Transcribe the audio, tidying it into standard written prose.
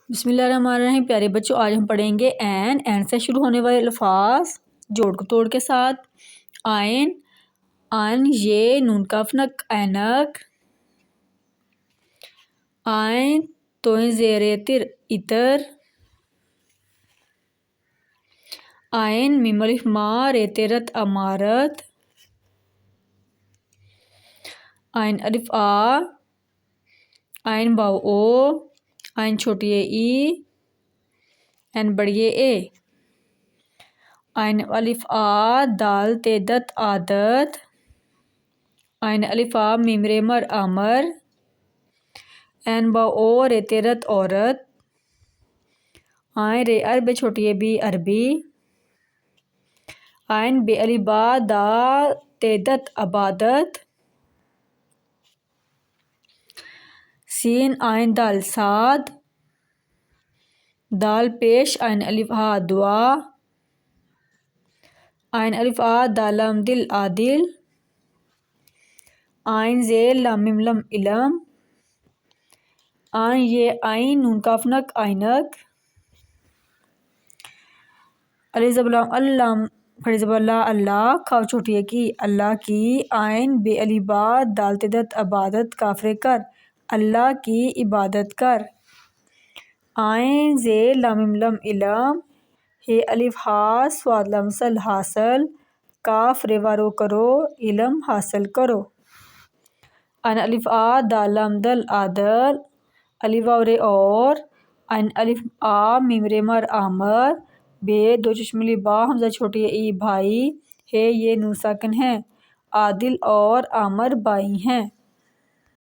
بسم اللہ الرحمن الرحیم۔ پیارے بچوں، آج ہم پڑھیں گے این سے شروع ہونے والے الفاظ جوڑ کو توڑ کے ساتھ۔ آئین، ان، یہ، نون کاف نک، اینک۔ آئین توئیں زیر تر، اتر۔ آئین میم الف ما ریت رت، امارت۔ آئین الف آ، آئین باؤ او، آئین چھوٹی ای، این بڑی اے۔ آئین الف آ دال تے دت، عادت۔ آئین الف آ میم رے مر، امر۔ این باؤ او رے تے رت، عورت۔ آئین رے عرب چھوٹی بی، عربی۔ آئین بے الف با دا تے دت، عبادت۔ سین آئین دال ساد۔ دال پیش آئین الف ہا، دعا۔ آئین الف آ دال لام دل، عادل۔ آئین زیر لام میم لم، علم۔ آئین یہ آئین نون کاف نک، عینک۔ الف زبر لام اللام، کھڑی زبر لا، اللہ۔ کاف چھوٹی کی، اللہ کی۔ آئین بے الف با دال تے دت، عبادت، کاف رے کر، اللہ کی عبادت کر۔ آئین زیر لام میم لم، علم۔ ہے الف ہا صاد لام سل، حاصل۔ کاف رے وارو کرو، علم حاصل کرو۔ آئین الف آ دال لام دل، عادل۔ الف واو رے اور۔ آئین الف آ میم رے مر، آمر۔ بے دو چشملی با حمزہ چھوٹی ای، بھائی۔ ہے یہ نون ساکن ہے، عادل اور آمر بھائی ہیں۔